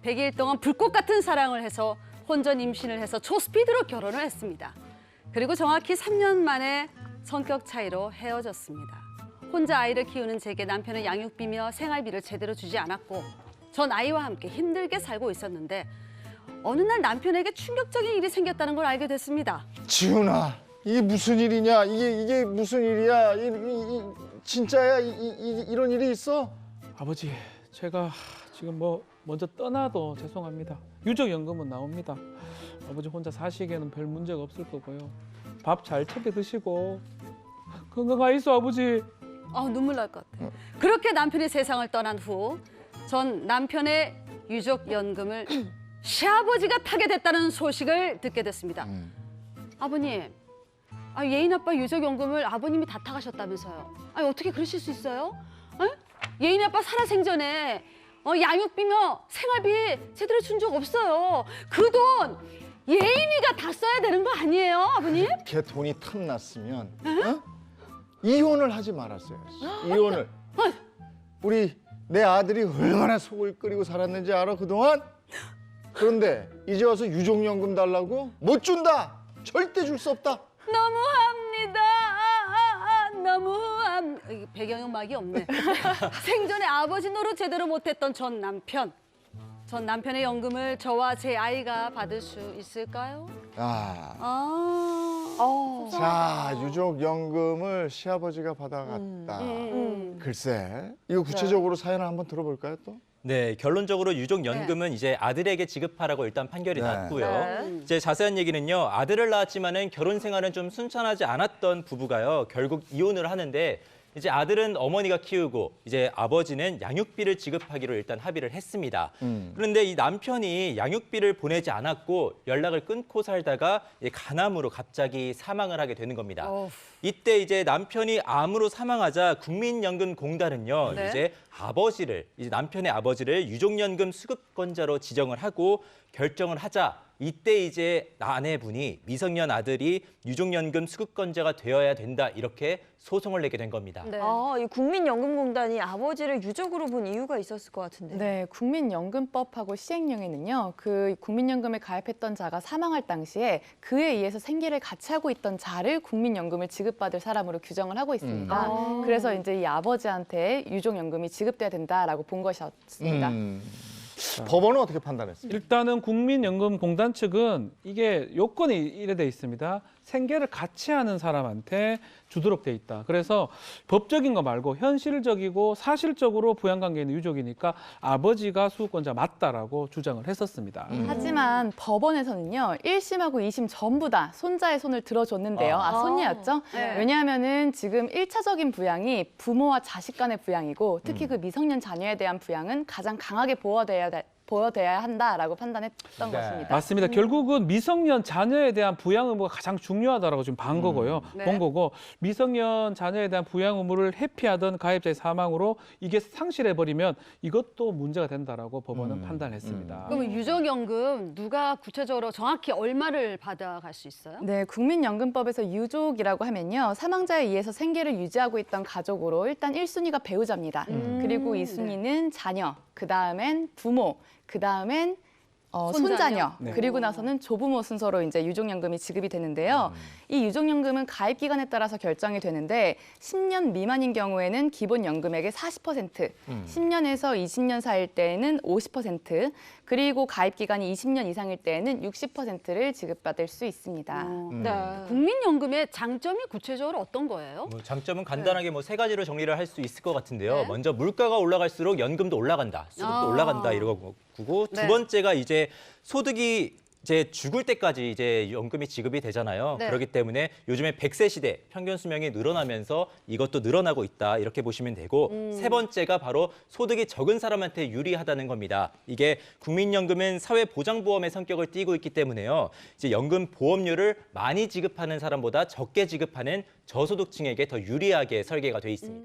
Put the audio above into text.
100일 동안 불꽃 같은 사랑을 해서 혼전 임신을 해서 초스피드로 결혼을 했습니다. 그리고 정확히 3년 만에 성격 차이로 헤어졌습니다. 혼자 아이를 키우는 제게 남편은 양육비며 생활비를 제대로 주지 않았고 전 아이와 함께 힘들게 살고 있었는데 어느 날 남편에게 충격적인 일이 생겼다는 걸 알게 됐습니다. 지훈아, 이게 무슨 일이냐? 이게 무슨 일이야? 진짜야? 이런 일이 있어? 아버지, 제가 지금 먼저 떠나도 죄송합니다. 유족연금은 나옵니다. 아버지 혼자 사시기에는 별 문제가 없을 거고요. 밥 잘 챙겨 드시고 건강하이소 아버지. 눈물 날 것 같아. 그렇게 남편이 세상을 떠난 후 전 남편의 유족연금을 시아버지가 타게 됐다는 소식을 듣게 됐습니다. 아버님, 예인 아빠 유족연금을 아버님이 다 타가셨다면서요. 어떻게 그러실 수 있어요? 예인 아빠 살아생전에 양육비며 생활비 제대로 준 적 없어요. 그 돈 예인이가 다 써야 되는 거 아니에요, 아버님? 걔 돈이 탐났으면 이혼을 하지 말았어야지. 이혼을. 내 아들이 얼마나 속을 끓이고 살았는지 알아, 그동안? 그런데 이제 와서 유족연금 달라고? 못 준다! 절대 줄 수 없다! 너무합니다. 너무합니다. 배경음악이 없네. 생전에 아버지 노릇 제대로 못했던 전 남편. 전 남편의 연금을 저와 제 아이가 받을 수 있을까요? 자, 유족연금을 시아버지가 받아갔다. 글쎄, 이거 구체적으로 사연을 한번 들어볼까요, 또? 네, 결론적으로 유족연금은 이제 아들에게 지급하라고 일단 판결이 났고요. 이제 자세한 얘기는요, 아들을 낳았지만은 결혼 생활은 좀 순탄하지 않았던 부부가요, 결국 이혼을 하는데 이제 아들은 어머니가 키우고 이제 아버지는 양육비를 지급하기로 일단 합의를 했습니다. 그런데 이 남편이 양육비를 보내지 않았고 연락을 끊고 살다가 간암으로 갑자기 사망을 하게 되는 겁니다. 이때 이제 남편이 암으로 사망하자 국민연금공단은요, 네? 이제 남편의 아버지를 유족연금 수급권자로 지정을 하고 결정을 하자 이때 이제 아내분이 미성년 아들이 유족연금 수급권자가 되어야 된다 이렇게 소송을 내게 된 겁니다. 네. 이 국민연금공단이 아버지를 유족으로 본 이유가 있었을 것 같은데. 네, 국민연금법하고 시행령에는요, 그 국민연금에 가입했던 자가 사망할 당시에 그에 의해서 생계를 같이 하고 있던 자를 국민연금을 지급받을 사람으로 규정을 하고 있습니다. 그래서 이제 이 아버지한테 유족연금이 지급돼야 된다라고 본 것이었습니다. 법원은 어떻게 판단했습니까? 일단은 국민연금공단 측은 이게 요건이 이래 돼 있습니다. 생계를 같이 하는 사람한테 주도록 돼 있다. 그래서 법적인 거 말고 현실적이고 사실적으로 부양관계에 있는 유족이니까 아버지가 수급권자 맞다라고 주장을 했었습니다. 하지만 법원에서는요, 1심하고 2심 전부 다 손자의 손을 들어줬는데요. 손녀였죠? 네. 왜냐하면은 지금 1차적인 부양이 부모와 자식 간의 부양이고 특히 그 미성년 자녀에 대한 부양은 가장 강하게 보호돼야 한다라고 판단했던 것입니다. 맞습니다. 결국은 미성년 자녀에 대한 부양 의무가 가장 중요하다라고 지금 본 거고요. 네. 본 거고 미성년 자녀에 대한 부양 의무를 회피하던 가입자의 사망으로 이게 상실해버리면 이것도 문제가 된다라고 법원은 판단했습니다. 그럼 유족연금 누가 구체적으로 정확히 얼마를 받아갈 수 있어요? 네, 국민연금법에서 유족이라고 하면요, 사망자에 의해서 생계를 유지하고 있던 가족으로 일단 1순위가 배우자입니다. 그리고 2순위는 자녀, 그 다음엔 부모, 그 다음엔 손자녀, 네. 그리고 나서는 조부모 순서로 이제 유족연금이 지급이 되는데요. 이 유족연금은 가입 기간에 따라서 결정이 되는데 10년 미만인 경우에는 기본 연금액의 40%, 10년에서 20년 사이일 때에는 50%, 그리고 가입 기간이 20년 이상일 때에는 60%를 지급받을 수 있습니다. 네. 국민연금의 장점이 구체적으로 어떤 거예요? 장점은 간단하게 세 가지로 정리를 할 수 있을 것 같은데요. 네. 먼저 물가가 올라갈수록 연금도 올라간다, 수급도 올라간다 이러고 네. 두 번째가 이제 소득이 이제 죽을 때까지 이제 연금이 지급이 되잖아요. 네. 그렇기 때문에 요즘에 100세 시대 평균 수명이 늘어나면서 이것도 늘어나고 있다 이렇게 보시면 되고 세 번째가 바로 소득이 적은 사람한테 유리하다는 겁니다. 이게 국민연금은 사회보장보험의 성격을 띠고 있기 때문에요. 이제 연금 보험료를 많이 지급하는 사람보다 적게 지급하는 저소득층에게 더 유리하게 설계가 돼 있습니다.